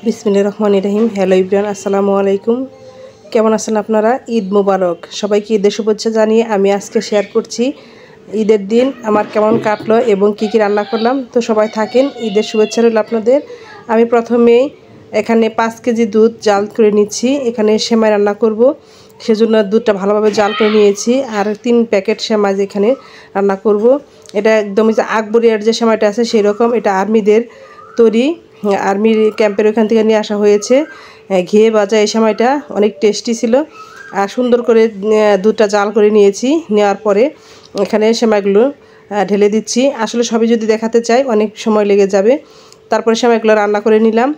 বিসমিল্লাহির রহমানির রহিম। হ্যালো ইব্রান, আসসালামু আলাইকুম। কেমন আছেন আপনারা? ঈদ মোবারক। সবাইকে ঈদের শুভেচ্ছা জানিয়ে আমি আজকে শেয়ার করছি ঈদের দিন আমার কেমন কাটলো এবং কী কী রান্না করলাম। তো সবাই থাকেন, ঈদের শুভেচ্ছা রইল আপনাদের। আমি প্রথমেই এখানে 5 কেজি দুধ জাল করে নিচ্ছি। এখানে সেমাই রান্না করব, সেজন্য দুধটা ভালোভাবে জাল করে নিয়েছি। আর 3 প্যাকেট সেমাই এখানে রান্না করব। এটা একদমই যে আকবরিয়ার যে সেমাইটা আছে সেই রকম, এটা আর্মিদের তৈরি, আর্মির ক্যাম্পের ওখান থেকে নিয়ে আসা হয়েছে। ঘিয়ে ভাজা এই সেমাইটা অনেক টেস্টি ছিল। আর সুন্দর করে দুধটা জাল করে নিয়েছি। নেওয়ার পরে এখানে সেমাইগুলো ঢেলে দিচ্ছি। আসলে সবই যদি দেখাতে চাই অনেক সময় লেগে যাবে। তারপরে সেমাইগুলো রান্না করে নিলাম।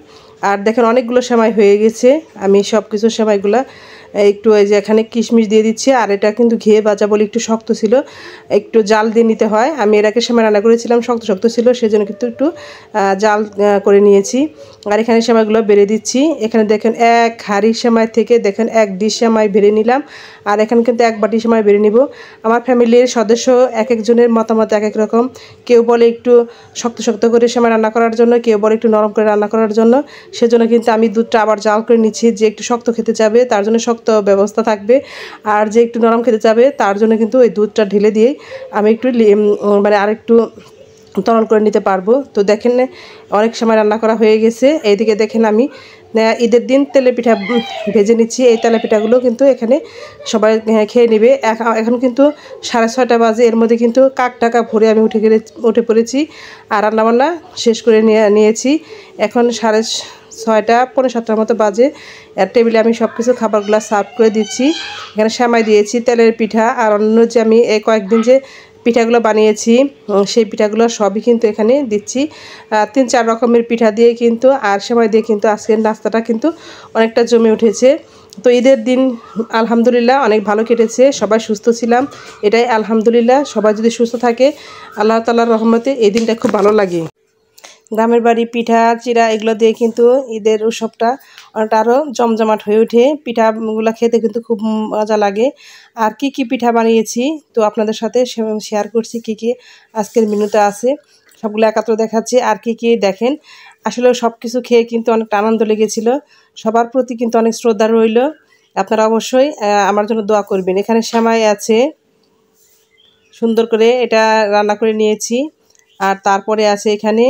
আর দেখেন অনেকগুলো সেমাই হয়ে গেছে। আমি সব কিছু সেমাইগুলো একটু এই যে এখানে কিশমিশ দিয়ে দিচ্ছি। আর এটা কিন্তু ঘিয়ে ভাজা বলে একটু শক্ত ছিল, একটু জাল দিয়ে নিতে হয়। আমি এর আগে সেমাই রান্না করেছিলাম, শক্ত শক্ত ছিল, সেজন্য কিন্তু একটু জাল করে নিয়েছি। আর এখানে সেমাইগুলো বেড়ে দিচ্ছি। এখানে দেখেন এক হাঁড়ি সেমাই থেকে দেখেন 1 ডিশ সেমাই বেড়ে নিলাম। আর এখানে কিন্তু 1 বাটি সেমাই বেড়ে নিব। আমার ফ্যামিলির সদস্য এক একজনের মতামত এক এক রকম। কেউ বলে একটু শক্ত শক্ত করে সেমাই রান্না করার জন্য, কেউ বলে একটু নরম করে রান্না করার জন্য। সেজন্য কিন্তু আমি দুধটা আবার জাল করে নিচ্ছি। যে একটু শক্ত খেতে চাবে তার জন্য শক্ত ব্যবস্থা থাকবে, আর যে একটু নরম খেতে চাবে তার জন্য কিন্তু ওই দুধটা ঢেলে দিয়ে আমি একটু মানে আরেকটু তরল করে নিতে পারবো। তো দেখেন অনেক সময় রান্না করা হয়ে গেছে। এইদিকে দেখেন আমি ঈদের দিন তেলে পিঠা ভেজে নিচ্ছি। এই তেলে পিঠাগুলো কিন্তু এখানে সবাই খেয়ে নেবে। এখন কিন্তু 6:30 বাজে। এর মধ্যে কিন্তু কাক টাকা ভরে আমি উঠে পড়েছি আর রান্নাবান্না শেষ করে নিয়েছি। এখন 6:30 পৌনে 7টার মতো বাজে। আর টেবিলে আমি সব কিছু খাবারগুলো সার্ভ করে দিচ্ছি। এখানে সেমাই দিয়েছি, তেলের পিঠা, আর অন্য যে আমি এই কয়েকদিন যে পিঠাগুলো বানিয়েছি সেই পিঠাগুলো সবই কিন্তু এখানে দিচ্ছি। 3-4 রকমের পিঠা দিয়ে কিন্তু আর সেমাই দিয়ে কিন্তু আজকের নাস্তাটা কিন্তু অনেকটা জমে উঠেছে। তো ঈদের দিন আলহামদুলিল্লাহ অনেক ভালো কেটেছে, সবাই সুস্থ ছিলাম, এটাই আলহামদুলিল্লাহ। সবাই যদি সুস্থ থাকে আল্লাহ তাআলার রহমতে এই দিনটা খুব ভালো লাগে। গ্রামের বাড়ি পিঠা চিড়া এগুলো দিয়ে কিন্তু ঈদের উৎসবটা অনেকটা আরও জমজমাট হয়ে ওঠে। পিঠাগুলো খেতে কিন্তু খুব মজা লাগে। আর কি কি পিঠা বানিয়েছি তো আপনাদের সাথে শেয়ার করছি, কি কি আজকের মেনুতে আছে সবগুলো একাত্র দেখাচ্ছি। আর কি কি দেখেন, আসলে সব কিছু খেয়ে কিন্তু অনেকটা আনন্দ লেগেছিল। সবার প্রতি কিন্তু অনেক শ্রদ্ধা রইল। আপনারা অবশ্যই আমার জন্য দোয়া করবেন। এখানে সেমাই আছে, সুন্দর করে এটা রান্না করে নিয়েছি। আর তারপরে আছে এখানে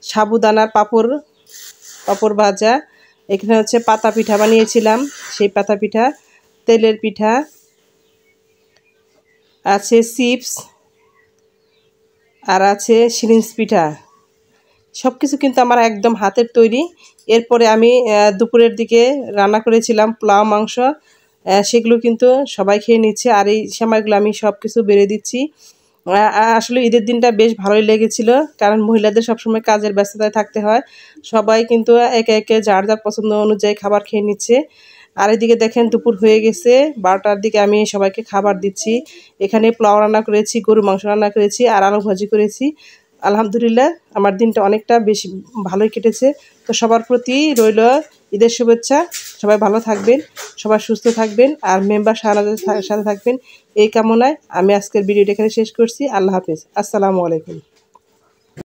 সাবুদানার পাঁপড় ভাজা। এখানে হচ্ছে পাতা পিঠা বানিয়েছিলাম, সেই পাতা পিঠা, তেলের পিঠা আছে, চিপস, আর আছে সিরিঞ্জ পিঠা। সব কিছু কিন্তু আমার একদম হাতের তৈরি। এরপরে আমি দুপুরের দিকে রান্না করেছিলাম পোলাও মাংস, সেগুলো কিন্তু সবাই খেয়ে নিচ্ছে। আর এই সেমাইগুলো আমি সব কিছু বেড়ে দিচ্ছি। আসলে ঈদের দিনটা বেশ ভালোই লেগেছিল, কারণ মহিলাদের সবসময় কাজের ব্যস্ততায় থাকতে হয়। সবাই কিন্তু একে একে যার যার পছন্দ অনুযায়ী খাবার খেয়ে নিচ্ছে। আর এদিকে দেখেন দুপুর হয়ে গেছে, 12টার দিকে আমি সবাইকে খাবার দিচ্ছি। এখানে পোলাও রান্না করেছি, গরু মাংস রান্না করেছি, আর আলু ভাজি করেছি। আলহামদুলিল্লাহ আমার দিনটা অনেকটা বেশি ভালোই কেটেছে। তো সবার প্রতি রইল ঈদের শুভেচ্ছা। সবাই ভালো থাকবেন, সবাই সুস্থ থাকবেন, আর মেম্বার সাথে থাকবেন, এই কামনায় আমি আজকের ভিডিওটা এখানে শেষ করছি। আল্লাহ হাফেজ, আসসালামু আলাইকুম।